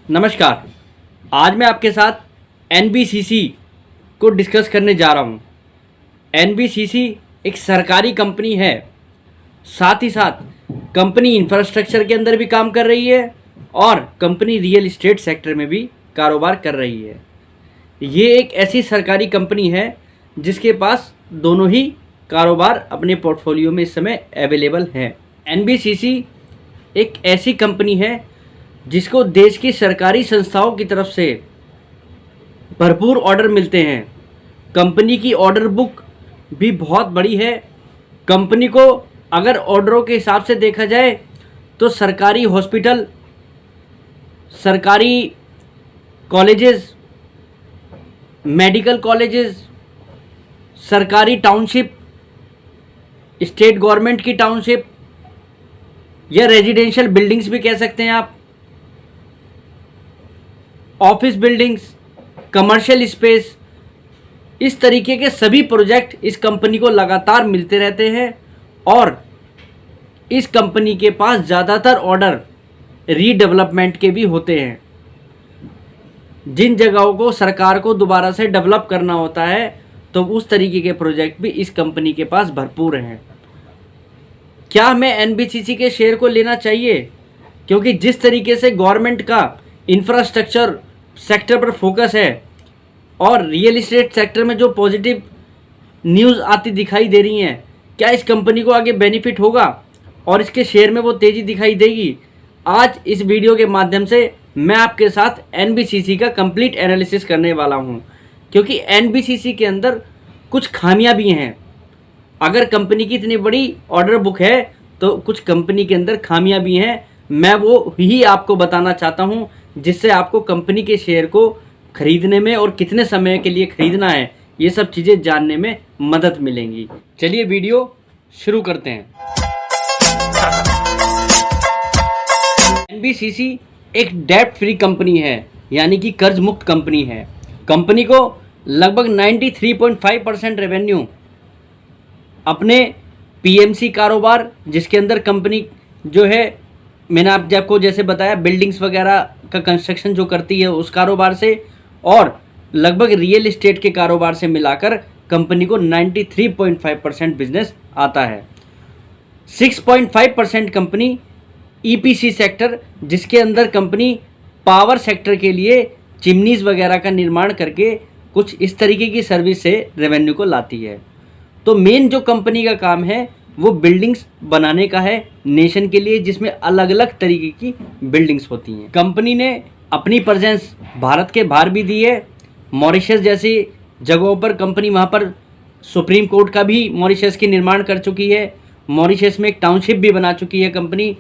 नमस्कार। आज मैं आपके साथ एनबीसीसी को डिस्कस करने जा रहा हूँ। एनबीसीसी एक सरकारी कंपनी है, साथ ही साथ कंपनी इंफ्रास्ट्रक्चर के अंदर भी काम कर रही है और कंपनी रियल इस्टेट सेक्टर में भी कारोबार कर रही है। ये एक ऐसी सरकारी कंपनी है जिसके पास दोनों ही कारोबार अपने पोर्टफोलियो में इस समय अवेलेबल हैं। एनबीसीसी एक ऐसी कंपनी है जिसको देश की सरकारी संस्थाओं की तरफ से भरपूर ऑर्डर मिलते हैं। कंपनी की ऑर्डर बुक भी बहुत बड़ी है। कंपनी को अगर ऑर्डरों के हिसाब से देखा जाए तो सरकारी हॉस्पिटल, सरकारी कॉलेजेस, मेडिकल कॉलेजेस, सरकारी टाउनशिप, स्टेट गवर्नमेंट की टाउनशिप या रेजिडेंशियल बिल्डिंग्स भी कह सकते हैं आप, ऑफिस बिल्डिंग्स, कमर्शियल स्पेस, इस तरीके के सभी प्रोजेक्ट इस कंपनी को लगातार मिलते रहते हैं और इस कंपनी के पास ज़्यादातर ऑर्डर रीडेवलपमेंट के भी होते हैं। जिन जगहों को सरकार को दोबारा से डेवलप करना होता है तो उस तरीके के प्रोजेक्ट भी इस कंपनी के पास भरपूर हैं। क्या हमें एनबीसीसी के शेयर को लेना चाहिए? क्योंकि जिस तरीके से गवर्नमेंट का इंफ्रास्ट्रक्चर सेक्टर पर फोकस है और रियल इस्टेट सेक्टर में जो पॉजिटिव न्यूज़ आती दिखाई दे रही हैं, क्या इस कंपनी को आगे बेनिफिट होगा और इसके शेयर में वो तेज़ी दिखाई देगी? आज इस वीडियो के माध्यम से मैं आपके साथ एनबीसीसी का कंप्लीट एनालिसिस करने वाला हूं, क्योंकि एनबीसीसी के अंदर कुछ खामियां भी हैं। अगर कंपनी की इतनी बड़ी ऑर्डर बुक है तो कुछ कंपनी के अंदर खामियां भी हैं। मैं वो ही आपको बताना चाहता हूं जिससे आपको कंपनी के शेयर को खरीदने में और कितने समय के लिए खरीदना है, ये सब चीज़ें जानने में मदद मिलेंगी। चलिए वीडियो शुरू करते हैं। एनबीसीसी एक डेट फ्री कंपनी है, यानी कि कर्ज मुक्त कंपनी है। कंपनी को लगभग 93.5% रेवेन्यू अपने पीएमसी कारोबार, जिसके अंदर कंपनी जो है, मैंने आपको जैसे बताया, बिल्डिंग्स वगैरह का कंस्ट्रक्शन जो करती है उस कारोबार से, और लगभग रियल इस्टेट के कारोबार से मिलाकर कंपनी को 93.5% बिजनेस आता है। 6.5% कंपनी ईपीसी सेक्टर, जिसके अंदर कंपनी पावर सेक्टर के लिए चिमनीज वगैरह का निर्माण करके कुछ इस तरीके की सर्विस से रेवेन्यू को लाती है। तो मेन जो कंपनी का काम है वो बिल्डिंग्स बनाने का है नेशन के लिए, जिसमें अलग अलग तरीके की बिल्डिंग्स होती हैं। कंपनी ने अपनी प्रेजेंस भारत के बाहर भी दी है। मॉरिशस जैसी जगहों पर कंपनी वहाँ पर सुप्रीम कोर्ट का भी मॉरिशस की निर्माण कर चुकी है। मॉरिशस में एक टाउनशिप भी बना चुकी है कंपनी।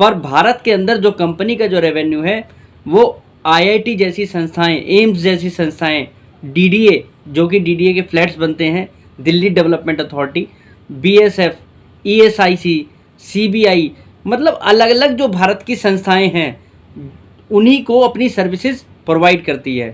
पर भारत के अंदर जो कंपनी का जो रेवेन्यू है वो आईआईटी जैसी संस्थाएं, एम्स जैसी संस्थाएं, डीडीए जो कि डीडीए के फ्लैट्स बनते हैं, Delhi development authority, BSF, ESIC, CBI, मतलब अलग अलग जो भारत की संस्थाएं हैं उन्हीं को अपनी सर्विसेज प्रोवाइड करती है।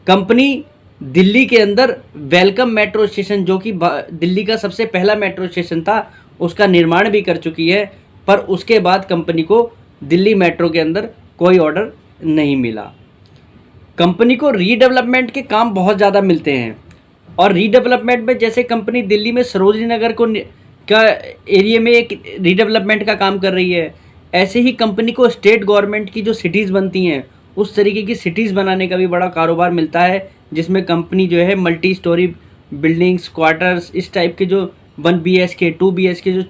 कंपनी दिल्ली के अंदर वेलकम मेट्रो स्टेशन, जो कि दिल्ली का सबसे पहला मेट्रो स्टेशन था, उसका निर्माण भी कर चुकी है। पर उसके बाद कंपनी को दिल्ली मेट्रो के अंदर कोई ऑर्डर नहीं मिला। कंपनी को रीडेवलपमेंट के काम बहुत ज़्यादा मिलते हैं और रीडेवलपमेंट में जैसे कंपनी दिल्ली में सरोजनी नगर का एरिया में एक रीडेवलपमेंट का काम कर रही है, ऐसे ही कंपनी को स्टेट गवर्नमेंट की जो सिटीज़ बनती हैं उस तरीके की सिटीज़ बनाने का भी बड़ा कारोबार मिलता है, जिसमें कंपनी जो है मल्टी स्टोरी बिल्डिंग्स, क्वार्टर्स, इस टाइप के जो 1 BHK 2 BHK जो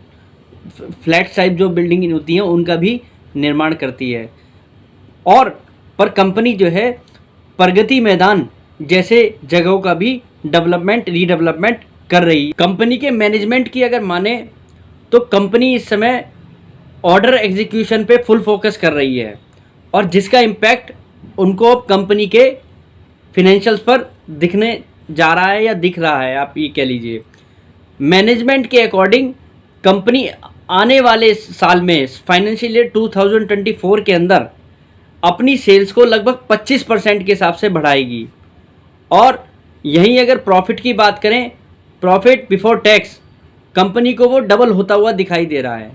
फ्लैट टाइप जो बिल्डिंग होती हैं उनका भी निर्माण करती है। और पर कंपनी जो है प्रगति मैदान जैसे जगहों का भी डेवलपमेंट, रीडेवलपमेंट कर रही है। कंपनी के मैनेजमेंट की अगर माने तो कंपनी इस समय ऑर्डर एग्जीक्यूशन पे फुल फोकस कर रही है और जिसका इम्पैक्ट उनको अब कंपनी के फिनेंशियल्स पर दिखने जा रहा है या दिख रहा है, आप ये कह लीजिए। मैनेजमेंट के अकॉर्डिंग कंपनी आने वाले साल में फाइनेंशियल ईयर 2024 के अंदर अपनी सेल्स को लगभग 25% के हिसाब से बढ़ाएगी। और यहीं अगर प्रॉफिट की बात करें, प्रॉफिट बिफोर टैक्स कंपनी को वो डबल होता हुआ दिखाई दे रहा है,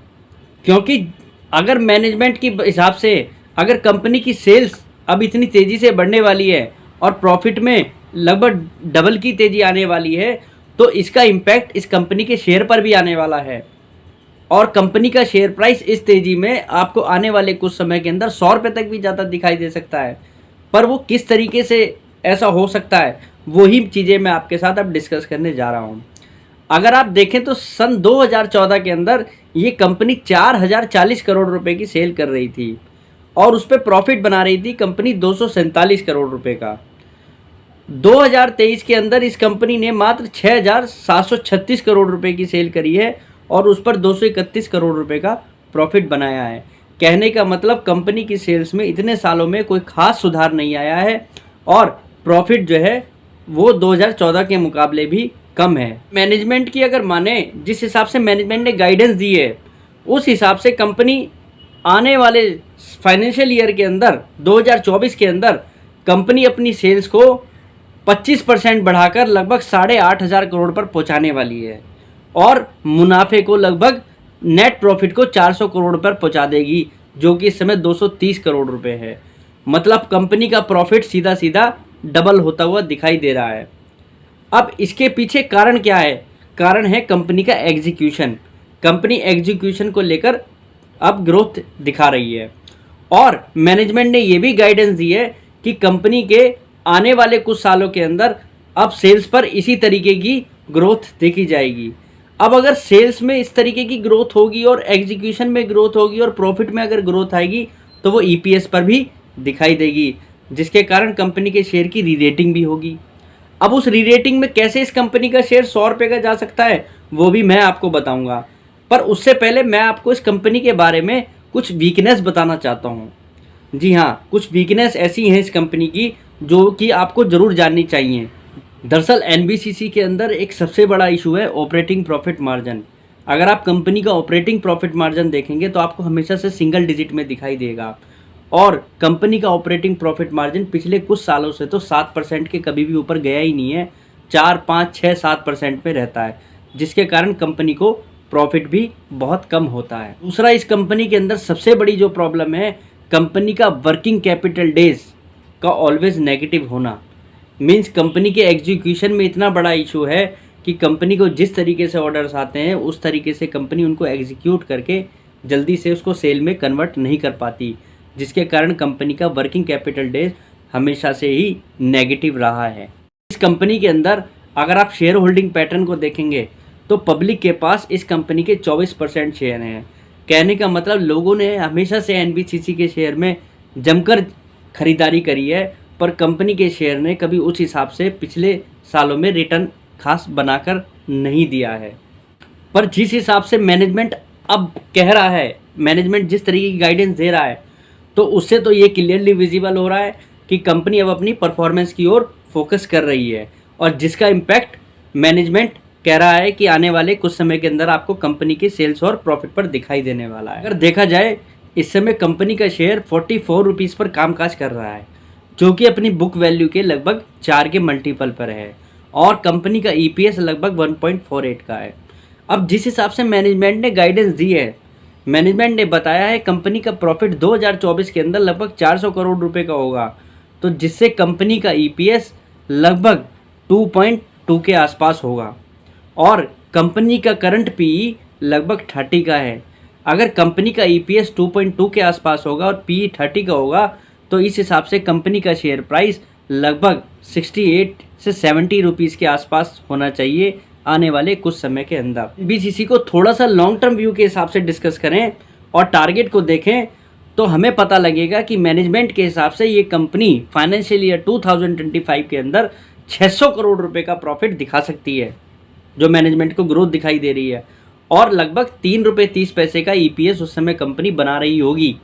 क्योंकि अगर मैनेजमेंट की हिसाब से अगर कंपनी की सेल्स अब इतनी तेज़ी से बढ़ने वाली है और प्रॉफिट में लगभग डबल की तेज़ी आने वाली है, तो इसका इम्पैक्ट इस कंपनी के शेयर पर भी आने वाला है। और कंपनी का शेयर प्राइस इस तेज़ी में आपको आने वाले कुछ समय के अंदर 100 रुपये तक भी ज़्यादा दिखाई दे सकता है। पर वो किस तरीके से ऐसा हो सकता है, वही चीज़ें मैं आपके साथ अब डिस्कस करने जा रहा हूँ। अगर आप देखें तो सन 2014 के अंदर ये कंपनी 4040 करोड़ रुपए की सेल कर रही थी और उस पर प्रॉफिट बना रही थी कंपनी 247 करोड़ रुपए का। 2023 के अंदर इस कंपनी ने मात्र 6736 करोड़ रुपए की सेल करी है और उस पर 231 करोड़ रुपए का प्रॉफिट बनाया है। कहने का मतलब कंपनी की सेल्स में इतने सालों में कोई खास सुधार नहीं आया है और प्रॉफिट जो है वो 2014 के मुकाबले भी कम है। मैनेजमेंट की अगर माने, जिस हिसाब से मैनेजमेंट ने गाइडेंस दी है, उस हिसाब से कंपनी आने वाले फाइनेंशियल ईयर के अंदर 2024 के अंदर कंपनी अपनी सेल्स को 25% बढ़ाकर लगभग 8,500 करोड़ पर पहुंचाने वाली है और मुनाफे को लगभग नेट प्रॉफिट को 400 करोड़ पर पहुंचा देगी, जो कि इस समय 230 करोड़ रुपए है। मतलब कंपनी का प्रॉफिट सीधा सीधा डबल होता हुआ दिखाई दे रहा है। अब इसके पीछे कारण क्या है? कारण है कंपनी का एग्जीक्यूशन। कंपनी एग्जीक्यूशन को लेकर अब ग्रोथ दिखा रही है और मैनेजमेंट ने ये भी गाइडेंस दी है कि कंपनी के आने वाले कुछ सालों के अंदर अब सेल्स पर इसी तरीके की ग्रोथ देखी जाएगी। अब अगर सेल्स में इस तरीके की ग्रोथ होगी और एग्जीक्यूशन में ग्रोथ होगी और प्रॉफिट में अगर ग्रोथ आएगी तो वो ईपीएस पर भी दिखाई देगी, जिसके कारण कंपनी के शेयर की रीरेटिंग भी होगी। अब उस रीरेटिंग में कैसे इस कंपनी का शेयर 100 रुपये का जा सकता है, वो भी मैं आपको बताऊंगा। पर उससे पहले मैं आपको इस कंपनी के बारे में कुछ वीकनेस बताना चाहता हूँ। जी हाँ, कुछ वीकनेस ऐसी हैं इस कंपनी की जो कि आपको ज़रूर जाननी चाहिए। दरअसल एनबीसीसी के अंदर एक सबसे बड़ा इशू है ऑपरेटिंग प्रॉफिट मार्जिन। अगर आप कंपनी का ऑपरेटिंग प्रॉफिट मार्जिन देखेंगे तो आपको हमेशा से सिंगल डिजिट में दिखाई देगा और कंपनी का ऑपरेटिंग प्रॉफिट मार्जिन पिछले कुछ सालों से तो 7% के कभी भी ऊपर गया ही नहीं है, 4, 5, 6, 7% में रहता है, जिसके कारण कंपनी को प्रॉफिट भी बहुत कम होता है। दूसरा, इस कंपनी के अंदर सबसे बड़ी जो प्रॉब्लम है, कंपनी का वर्किंग कैपिटल डेज का ऑलवेज नेगेटिव होना। मीन्स कंपनी के एग्जीक्यूशन में इतना बड़ा इशू है कि कंपनी को जिस तरीके से ऑर्डर्स आते हैं उस तरीके से कंपनी उनको एग्जीक्यूट करके जल्दी से उसको सेल में कन्वर्ट नहीं कर पाती, जिसके कारण कंपनी का वर्किंग कैपिटल डेज हमेशा से ही नेगेटिव रहा है। इस कंपनी के अंदर अगर आप शेयर होल्डिंग पैटर्न को देखेंगे तो पब्लिक के पास इस कंपनी के 24% शेयर हैं। कहने का मतलब लोगों ने हमेशा से एनबीसीसी के शेयर में जमकर खरीदारी करी है, पर कंपनी के शेयर ने कभी उस हिसाब से पिछले सालों में रिटर्न खास बनाकर नहीं दिया है। पर जिस हिसाब से मैनेजमेंट अब कह रहा है, मैनेजमेंट जिस तरीके की गाइडेंस दे रहा है, तो उससे तो ये क्लियरली विजिबल हो रहा है कि कंपनी अब अपनी परफॉर्मेंस की ओर फोकस कर रही है और जिसका इम्पैक्ट मैनेजमेंट कह रहा है कि आने वाले कुछ समय के अंदर आपको कंपनी के सेल्स और प्रॉफिट पर दिखाई देने वाला है। अगर देखा जाए इस समय कंपनी का शेयर 44 रुपीज़ पर कामकाज कर रहा है, जो कि अपनी बुक वैल्यू के लगभग 4 के मल्टीपल पर है और कंपनी का ईपीएस लगभग 1.48 का है। अब जिस हिसाब से मैनेजमेंट ने गाइडेंस दी है, मैनेजमेंट ने बताया है कंपनी का प्रॉफिट 2024 के अंदर लगभग 400 करोड़ रुपए का होगा, तो जिससे कंपनी का ईपीएस लगभग 2.2 के आसपास होगा और कंपनी का करंट पीई लगभग 30 का है। अगर कंपनी का ईपीएस 2.2 के आसपास होगा और पीई 30 का होगा तो इस हिसाब से कंपनी का शेयर प्राइस लगभग 68 से 70 रुपीज़ के आसपास होना चाहिए आने वाले कुछ समय के अंदर। बीसीसी को थोड़ा सा लॉन्ग टर्म व्यू के हिसाब से डिस्कस करें और टारगेट को देखें तो हमें पता लगेगा कि मैनेजमेंट के हिसाब से ये कंपनी फाइनेंशियल ईयर 2025 के अंदर 600 करोड़ रुपए का प्रॉफिट दिखा सकती है, जो मैनेजमेंट को ग्रोथ दिखाई दे रही है, और लगभग 3 रुपये 30 पैसे का ईपीएस उस समय कंपनी बना रही होगी।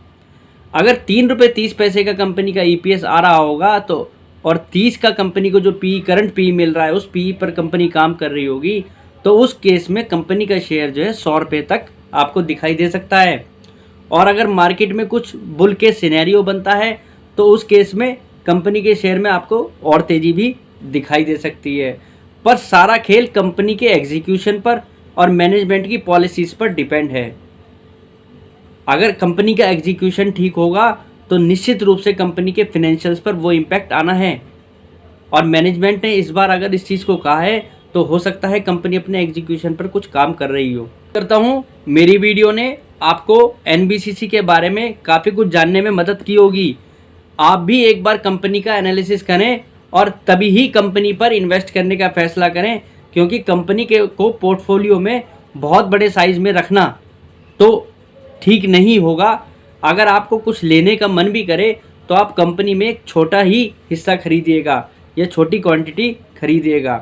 अगर 3 रुपये 30 पैसे का कंपनी का ईपीएस आ रहा होगा तो और 30 का कंपनी को जो पी करंट पी मिल रहा है उस पी पर कंपनी काम कर रही होगी, तो उस केस में कंपनी का शेयर जो है 100 रुपये तक आपको दिखाई दे सकता है। और अगर मार्केट में कुछ बुल के सिनेरियो बनता है तो उस केस में कंपनी के शेयर में आपको और तेज़ी भी दिखाई दे सकती है। पर सारा खेल कंपनी के एग्जीक्यूशन पर और मैनेजमेंट की पॉलिसीज़ पर डिपेंड है। अगर कंपनी का एग्जीक्यूशन ठीक होगा तो निश्चित रूप से कंपनी के फिनेंशियल्स पर वो इम्पैक्ट आना है। और मैनेजमेंट ने इस बार अगर इस चीज़ को कहा है तो हो सकता है कंपनी अपने एग्जीक्यूशन पर कुछ काम कर रही हो। करता हूँ मेरी वीडियो ने आपको एनबीसीसी के बारे में काफ़ी कुछ जानने में मदद की होगी। आप भी एक बार कंपनी का एनालिसिस करें और तभी ही कंपनी पर इन्वेस्ट करने का फैसला करें, क्योंकि कंपनी के को पोर्टफोलियो में बहुत बड़े साइज़ में रखना तो ठीक नहीं होगा। अगर आपको कुछ लेने का मन भी करे तो आप कंपनी में एक छोटा ही हिस्सा खरीदिएगा या छोटी क्वांटिटी खरीदिएगा।